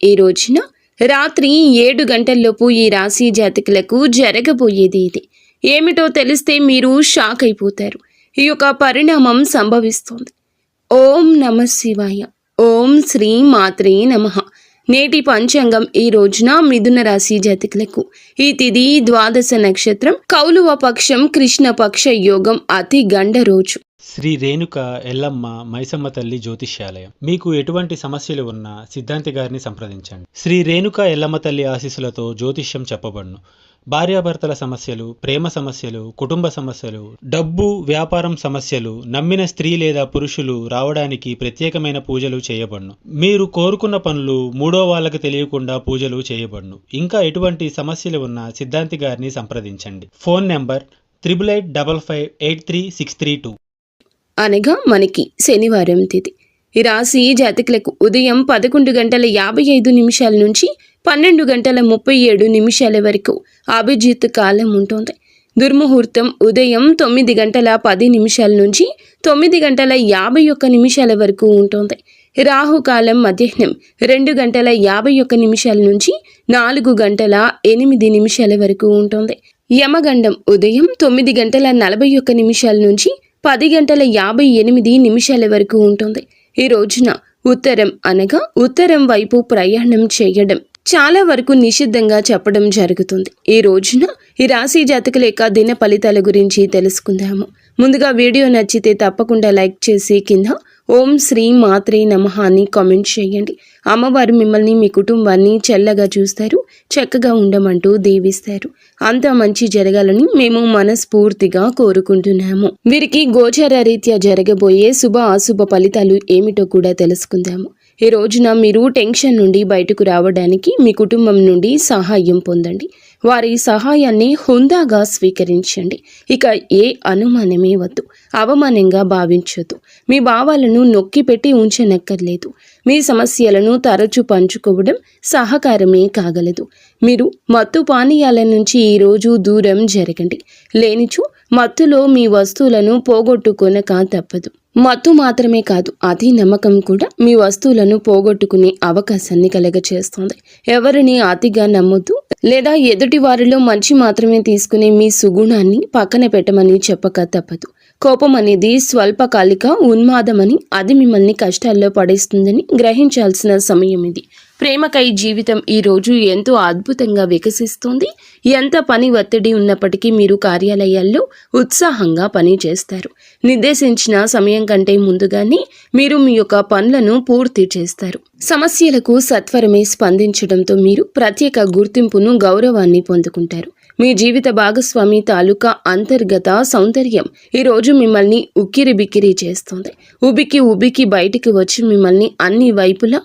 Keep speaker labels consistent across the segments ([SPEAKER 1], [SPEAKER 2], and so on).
[SPEAKER 1] ఈ రోజున రాత్రి 7 గంటల్లోపు ఈ రాశి జాతకులకు జరగబోయేది ఇది. ఏమిటో తెలిస్తే మీరు షాక్ అయిపోతారు. ఈ యొక్క పరిణామం సంభవిస్తోంది. ఓం నమ శివాయ. ఓం శ్రీ మాత్రే నమః. నేటి పంచాంగం ఈ రోజున మిథున రాశి జాతకులకు ఈ తిథి ద్వాదశ నక్షత్రం, కౌలువ పక్షం, కృష్ణపక్ష యోగం, అతి గండ రోజు.
[SPEAKER 2] శ్రీ రేణుక ఎల్లమ్మ మైసమ్మ తల్లి జ్యోతిష్యాలయం. మీకు ఎటువంటి సమస్యలు ఉన్నా సిద్ధాంతి గారిని సంప్రదించండి. శ్రీ రేణుక ఎల్లమ్మ తల్లి ఆశీస్సులతో జ్యోతిష్యం చెప్పబడును. భార్యాభర్తల సమస్యలు, ప్రేమ సమస్యలు, కుటుంబ సమస్యలు, డబ్బు, వ్యాపారం సమస్యలు, నమ్మిన స్త్రీ లేదా పురుషులు రావడానికి ప్రత్యేకమైన పూజలు చేయబడును. మీరు కోరుకున్న పనులు మూడో వాళ్ళకి తెలియకుండా పూజలు చేయబడును. ఇంకా ఎటువంటి సమస్యలు ఉన్నా సిద్ధాంతి గారిని సంప్రదించండి. Phone number 8855583632.
[SPEAKER 1] అనగా మనకి శనివారం తిథి. ఈ రాశి జాతకులకు ఉదయం 11:55 నుంచి 12:37 వరకు అభిజిత్ కాలం ఉంటుంది. దుర్ముహూర్తం ఉదయం 9:10 నుంచి 9:51 వరకు ఉంటుంది. రాహుకాలం మధ్యాహ్నం 2:51 నుంచి 4:08 వరకు ఉంటుంది. యమగండం ఉదయం 9:41 నుంచి 10:58 వరకు ఉంటుంది. ఈ రోజున ఉత్తరం అనగా ఉత్తరం వైపు ప్రయాణం చేయడం చాలా వరకు నిషిద్ధంగా చెప్పడం జరుగుతుంది. ఈ రోజున ఈ రాశి జాతకుల యొక్క దిన ఫలితాల గురించి తెలుసుకుందాము. ముందుగా వీడియో నచ్చితే తప్పకుండా లైక్ చేసి కింద ఓం శ్రీ మాత్రే నమః అని కామెంట్ చేయండి. అమ్మవారు మిమ్మల్ని, మీ కుటుంబాన్ని చల్లగా చూస్తారు, చక్కగా ఉండమంటూ దీవిస్తారు. అంతా మంచి జరగాలని మేము మనస్ఫూర్తిగా కోరుకుంటున్నాము. వీరికి గోచర రీత్యా జరగబోయే శుభ అశుభ ఫలితాలు ఏమిటో కూడా తెలుసుకుందాము. ఈ రోజున మీరు టెన్షన్ నుండి బయటకు రావడానికి మీ కుటుంబం నుండి సహాయం పొందండి. వారి సహాయాన్ని హుందాగా స్వీకరించండి. ఇక ఏ అనుమానమే వద్దు, అవమానంగా భావించొద్దు. మీ భావాలను నొక్కిపెట్టి ఉంచనక్కర్లేదు. మీ సమస్యలను తరచూ పంచుకోవడం సహకారమే కాగలదు. మీరు మత్తు పానీయాల నుంచి ఈరోజు దూరం జరగండి. లేనిచో మత్తులో మీ వస్తువులను పోగొట్టుకొనక తప్పదు. మత్తు మాత్రమే కాదు, అతి నమ్మకం కూడా మీ వస్తువులను పోగొట్టుకునే అవకాశాన్ని కలగచేస్తుంది. ఎవరిని అతిగా నమ్మొద్దు, లేదా ఎదుటి వారిలో మంచి మాత్రమే తీసుకునే మీ సుగుణాన్ని పక్కన పెట్టమని చెప్పక తప్పదు. కోపం అనేది స్వల్పకాలిక ఉన్మాదమని, అది మిమ్మల్ని కష్టాల్లో పడేస్తుందని గ్రహించాల్సిన సమయం ఇది. ప్రేమకై జీవితం ఈ రోజు ఎంతో అద్భుతంగా వికసిస్తుంది. ఎంత పని ఒత్తిడి ఉన్నప్పటికీ మీరు కార్యాలయాల్లో ఉత్సాహంగా పని చేస్తారు. నిర్దేశించిన సమయం కంటే ముందుగానే మీరు మీ యొక్క పనులను పూర్తి చేస్తారు. సమస్యలకు సత్వరమే స్పందించడంతో మీరు ప్రత్యేక గుర్తింపును, గౌరవాన్ని పొందుకుంటారు. మీ జీవిత భాగస్వామి తాలూకా అంతర్గత సౌందర్యం ఈరోజు మిమ్మల్ని ఉక్కిరి బిక్కిరి చేస్తుంది. ఉబికి బయటికి వచ్చి మిమ్మల్ని అన్ని వైపులా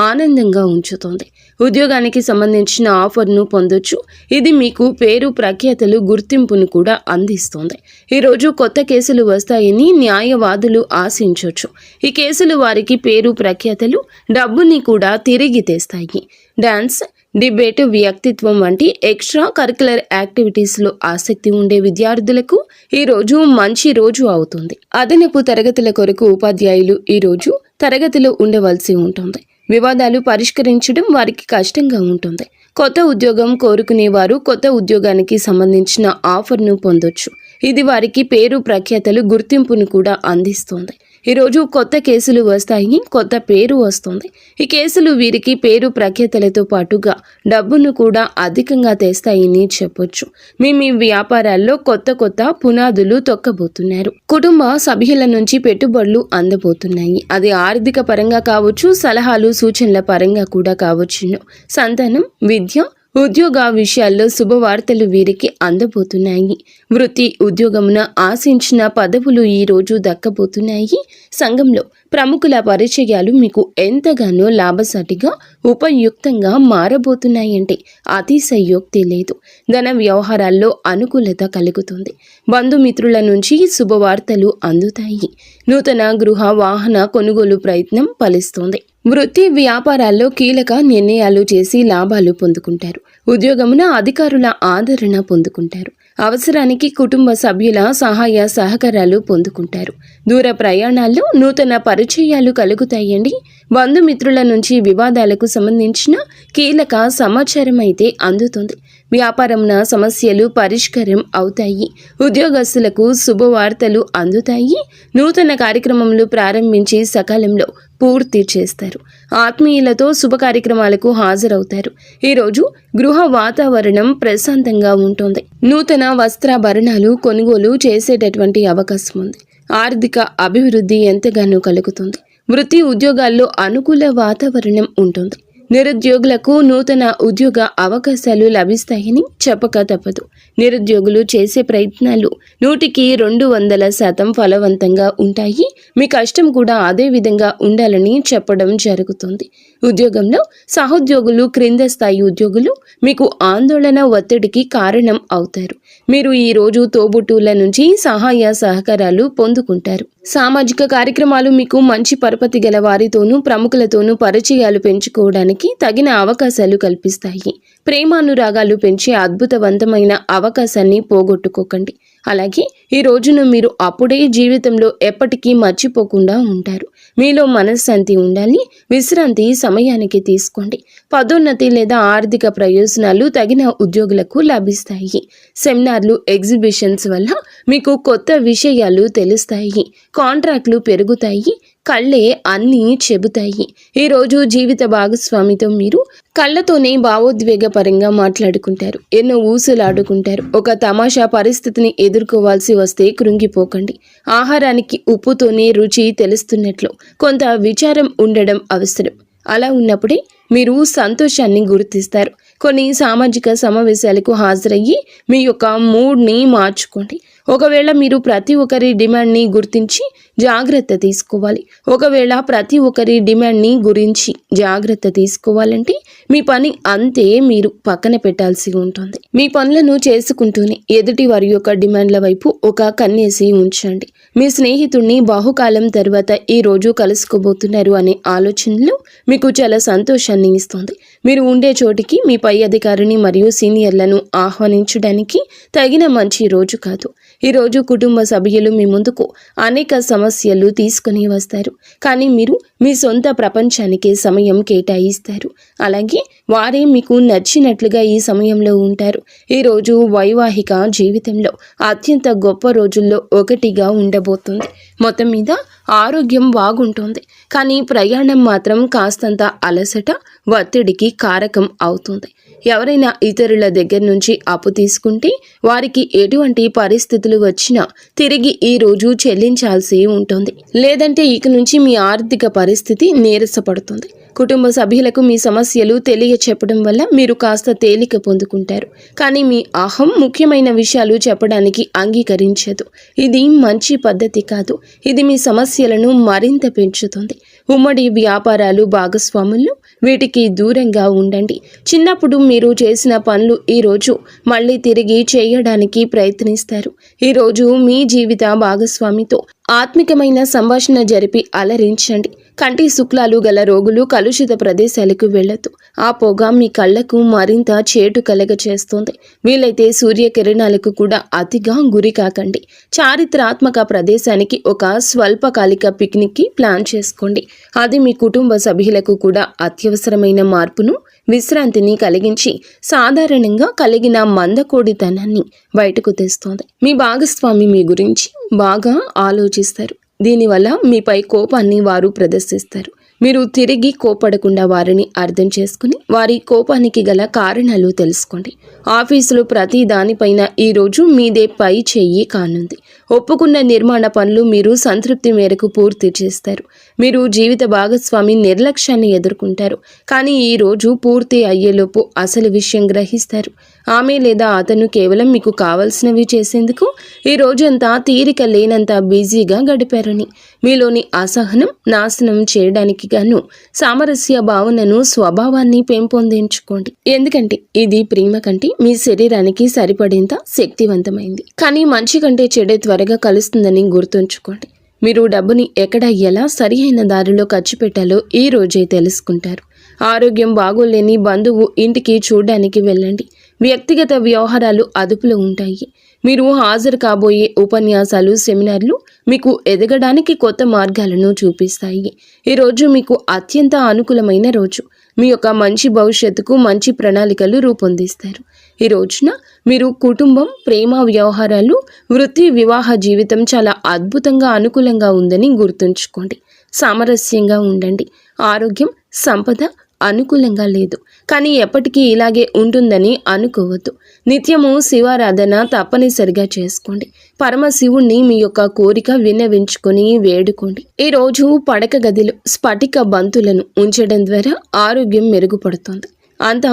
[SPEAKER 1] ఆనందంగా ఉంచుతోంది. ఉద్యోగానికి సంబంధించిన ఆఫర్ను పొందొచ్చు. ఇది మీకు పేరు, ప్రఖ్యాతలు, గుర్తింపును కూడా అందిస్తుంది. ఈరోజు కొత్త కేసులు వస్తాయని న్యాయవాదులు ఆశించవచ్చు. ఈ కేసులు వారికి పేరు, ప్రఖ్యాతలు, డబ్బుని కూడా తిరిగి తెస్తాయి. డాన్స్, డిబేట్, వ్యక్తిత్వం వంటి ఎక్స్ట్రా కరికులర్ యాక్టివిటీస్లో ఆసక్తి ఉండే విద్యార్థులకు ఈరోజు మంచి రోజు అవుతుంది. అదనపు తరగతుల కొరకు ఉపాధ్యాయులు ఈరోజు తరగతిలో ఉండవలసి ఉంటుంది. వివాదాలు పరిష్కరించడం వారికి కష్టంగా ఉంటుంది. కొత్త ఉద్యోగం కోరుకునేవారు కొత్త ఉద్యోగానికి సంబంధించిన ఆఫర్ను పొందొచ్చు. ఇది వారికి పేరు, ప్రఖ్యాతలు, గుర్తింపును కూడా అందిస్తుంది. ఈరోజు కొత్త కేసులు వస్తాయి, కొత్త పేరు వస్తుంది. ఈ కేసులు వీరికి పేరు, ప్రఖ్యాతలతో పాటుగా డబ్బును కూడా అధికంగా తెస్తాయని చెప్పొచ్చు. మీ వ్యాపారాల్లో కొత్త పునాదులు తొక్కబోతున్నారు. కుటుంబ సభ్యుల నుంచి పెట్టుబడులు అందబోతున్నాయి. అది ఆర్థిక పరంగా కావచ్చు, సలహాలు, సూచనల పరంగా కూడా కావచ్చును. సంతానం, విద్య, ఉద్యోగ విషయాల్లో శుభవార్తలు వీరికి అందబోతున్నాయి. వృత్తి, ఉద్యోగమున ఆశించిన పదవులు ఈరోజు దక్కబోతున్నాయి. సంఘంలో ప్రముఖుల పరిచయాలు మీకు ఎంతగానో లాభసాటిగా, ఉపయుక్తంగా మారబోతున్నాయంటే అతిశయోక్తి లేదు. ధన వ్యవహారాల్లో అనుకూలత కలుగుతుంది. బంధుమిత్రుల నుంచి శుభవార్తలు అందుతాయి. నూతన గృహ, వాహన కొనుగోలు ప్రయత్నం ఫలిస్తుంది. వృత్తి, వ్యాపారాల్లో కీలక నిర్ణయాలు చేసి లాభాలు పొందుకుంటారు. ఉద్యోగమున అధికారుల ఆదరణ పొందుకుంటారు. అవసరానికి కుటుంబ సభ్యుల సహాయ సహకారాలు పొందుకుంటారు. దూర ప్రయాణాల్లో నూతన పరిచయాలు కలుగుతాయండి. బంధుమిత్రుల నుంచి వివాదాలకు సంబంధించిన కీలక సమాచారం అయితే అందుతుంది. వ్యాపారంన సమస్యలు పరిష్కారం అవుతాయి. ఉద్యోగస్తులకు శుభవార్తలు అందుతాయి. నూతన కార్యక్రమాలు ప్రారంభించి సకాలంలో పూర్తి చేస్తారు. ఆత్మీయులతో శుభ కార్యక్రమాలకు హాజరవుతారు. ఈరోజు గృహ వాతావరణం ప్రశాంతంగా ఉంటుంది. నూతన వస్త్రాభరణాలు కొనుగోలు చేసేటటువంటి అవకాశం ఉంది. ఆర్థిక అభివృద్ధి ఎంతగానో కలుగుతుంది. వృత్తి ఉద్యోగాల్లో అనుకూల వాతావరణం ఉంటుంది. నిరుద్యోగులకు నూతన ఉద్యోగ అవకాశాలు లభిస్తాయని చెప్పక తప్పదు. నిరుద్యోగులు చేసే ప్రయత్నాలు 100% ఫలవంతంగా ఉంటాయి. మీ కష్టం కూడా అదే విధంగా ఉండాలని చెప్పడం జరుగుతుంది. ఉద్యోగంలో సహోద్యోగులు, క్రింద స్థాయి ఉద్యోగులు మీకు ఆందోళన, ఒత్తిడికి కారణం అవుతారు. మీరు ఈ రోజు తోబుట్టువుల నుంచి సహాయ సహకారాలు పొందుకుంటారు. సామాజిక కార్యక్రమాలు మీకు మంచి పరపతి గల వారితోనూ ప్రముఖులతోనూ పరిచయాలు పెంచుకోవడానికి తగిన అవకాశాలు కల్పిస్తాయి. ప్రేమానురాగాలు పెంచే అద్భుతవంతమైన అవకాశాన్ని పోగొట్టుకోకండి. అలాగే ఈ రోజును మీరు అప్పుడే జీవితంలో ఎప్పటికీ మర్చిపోకుండా ఉంటారు. మీలో మనశ్శాంతి ఉండాలి. విశ్రాంతి సమయానికి తీసుకోండి. పదోన్నతి లేదా ఆర్థిక ప్రయోజనాలు తగిన ఉద్యోగులకు లభిస్తాయి. సెమినార్లు, ఎగ్జిబిషన్స్ వల్ల మీకు కొత్త విషయాలు తెలుస్తాయి. కాంట్రాక్ట్లు పెరుగుతాయి. కళ్ళే అన్నీ చెబుతాయి. ఈరోజు జీవిత భాగస్వామితో మీరు కళ్ళతోనే భావోద్వేగపరంగా మాట్లాడుకుంటారు. ఎన్నో ఊసులాడుకుంటారు. ఒక తమాషా పరిస్థితిని ఎదుర్కోవాల్సి వస్తే కృంగిపోకండి. ఆహారానికి ఉప్పుతోనే రుచి తెలుస్తున్నట్లు కొంత విచారం ఉండడం అవసరం. అలా ఉన్నప్పుడే మీరు సంతోషాన్ని గుర్తిస్తారు. కొన్ని సామాజిక సమావేశాలకు హాజరయ్యి మీ యొక్క మూడ్ని మార్చుకోండి. ఒకవేళ మీరు ప్రతి ఒక్కరి డిమాండ్ని గుర్తించి జాగ్రత్త తీసుకోవాలి. ఒకవేళ ప్రతి ఒక్కరి డిమాండ్ని గురించి జాగ్రత్త తీసుకోవాలంటే మీ పని అంతే మీరు పక్కన పెట్టాల్సి ఉంటుంది. మీ పనులను చేసుకుంటూనే ఎదుటి వారి యొక్క డిమాండ్ల వైపు ఒక కన్నేసి ఉంచండి. మీ స్నేహితుడిని బహుకాలం తర్వాత ఈ రోజు కలుసుకోబోతున్నారు అనే ఆలోచనలు మీకు చాలా సంతోషాన్ని ఇస్తుంది. మీరు ఉండే చోటికి మీ పై అధికారిని మరియు సీనియర్లను ఆహ్వానించడానికి తగిన మంచి రోజు కాదు. ఈరోజు కుటుంబ సభ్యులు మీ ముందుకు అనేక సమస్యలు తీసుకుని వస్తారు. కానీ మీరు మీ సొంత ప్రపంచానికి సమయం కేటాయిస్తారు. అలాగే వారే మీకు నచ్చినట్లుగా ఈ సమయంలో ఉంటారు. ఈరోజు వైవాహిక జీవితంలో అత్యంత గొప్ప రోజుల్లో ఒకటిగా ఉండబోతుంది. మొత్తం మీద ఆరోగ్యం బాగుంటుంది. కానీ ప్రయాణం మాత్రం కాస్తంత అలసట, ఒత్తిడికి కారకం అవుతుంది. ఎవరైనా ఇతరుల దగ్గర నుంచి అప్పు తీసుకుంటే వారికి ఎటువంటి పరిస్థితులు వచ్చినా తిరిగి ఈ రోజు చెల్లించాల్సి ఉంటుంది. లేదంటే ఇక నుంచి మీ ఆర్థిక పరిస్థితి నీరసపడుతుంది. కుటుంబ సభ్యులకు మీ సమస్యలు తెలియచెప్పడం వల్ల మీరు కాస్త తేలిక పొందుకుంటారు. కానీ మీ అహం ముఖ్యమైన విషయాలు చెప్పడానికి అంగీకరించదు. ఇది మంచి పద్ధతి కాదు. ఇది మీ సమస్యలను మరింత పెంచుతుంది. ఉమ్మడి వ్యాపారాలు, భాగస్వాములు వీటికి దూరంగా ఉండండి. చిన్నప్పుడు మీరు చేసిన పనులు ఈరోజు మళ్ళీ తిరిగి చేయడానికి ప్రయత్నిస్తారు. ఈరోజు మీ జీవిత భాగస్వామితో ఆత్మికమైన సంభాషణ జరిపి అలరించండి. కంటి శుక్లాలు గల రోగులు కలుషిత ప్రదేశాలకు వెళ్ళొద్దు. ఆ పొగ మీ కళ్ళకు మరింత చేటు కలగ చేస్తుంది. వీలైతే సూర్యకిరణాలకు కూడా అతిగా గురి కాకండి. చారిత్రాత్మక ప్రదేశానికి ఒక స్వల్పకాలిక పిక్నిక్కి ప్లాన్ చేసుకోండి. అది మీ కుటుంబ సభ్యులకు కూడా అత్యవసరమైన మార్పును, విశ్రాంతిని కలిగించి సాధారణంగా కలిగిన మందకోడితనాన్ని బయటకు తెస్తోంది. మీ భాగస్వామి మీ గురించి బాగా ఆలోచిస్తారు. దీనివల్ల మీపై కోపాన్ని వారు ప్రదర్శిస్తారు. మీరు తిరిగి కోపడకుండా వారిని అర్థం చేసుకుని వారి కోపానికి గల కారణాలు తెలుసుకోండి. ఆఫీసులో ప్రతి దానిపైన ఈరోజు మీదే పై చెయ్యి కానుంది. ఒప్పుకున్న నిర్మాణ పనులు మీరు సంతృప్తి మేరకు పూర్తి చేస్తారు. మీరు జీవిత భాగస్వామి నిర్లక్ష్యాన్ని ఎదుర్కొంటారు. కానీ ఈ రోజు పూర్తి అయ్యేలోపు అసలు విషయం గ్రహిస్తారు. ఆమె లేదా అతను కేవలం మీకు కావలసినవి చేసేందుకు ఈ రోజంతా తీరిక లేనంత బిజీగా గడిపారని. మీలోని అసహనం నాశనం చేయడానికి గాను సామరస్య భావనను, స్వభావాన్ని పెంపొందించుకోండి. ఎందుకంటే ఇది ప్రేమ కంటే మీ శరీరానికి సరిపడేంత శక్తివంతమైంది. కానీ మంచి కంటే చెడే త్వరగా కలుస్తుందని గుర్తుంచుకోండి. మీరు డబ్బుని ఎక్కడ ఎలా సరియైన దారిలో ఖర్చు పెట్టాలో ఈ రోజే తెలుసుకుంటారు. ఆరోగ్యం బాగోలేని బంధువు ఇంటికి చూడడానికి వెళ్ళండి. వ్యక్తిగత వ్యవహారాలు అదుపులో ఉంటాయి. మీరు హాజరు కాబోయే ఉపన్యాసాలు, సెమినార్లు మీకు ఎదగడానికి కొత్త మార్గాలను చూపిస్తాయి. ఈరోజు మీకు అత్యంత అనుకూలమైన రోజు. మీ యొక్క మంచి భవిష్యత్తుకు మంచి ప్రణాళికలు రూపొందిస్తారు. ఈ రోజున మీరు కుటుంబం, ప్రేమ వ్యవహారాలు, వృత్తి, వివాహ జీవితం చాలా అద్భుతంగా అనుకూలంగా ఉందని గుర్తుంచుకోండి. సామరస్యంగా ఉండండి. ఆరోగ్యం, సంపద అనుకూలంగా లేదు, కానీ ఎప్పటికీ ఇలాగే ఉంటుందని అనుకోవద్దు. నిత్యము శివారాధన తప్పనిసరిగా చేసుకోండి. పరమశివుణ్ణి మీ యొక్క కోరిక విన్నవించుకొని వేడుకోండి. ఈ రోజు పడక గదిలో స్ఫటిక బంతులను ఉంచడం ద్వారా ఆరోగ్యం మెరుగుపడుతుంది. అంతా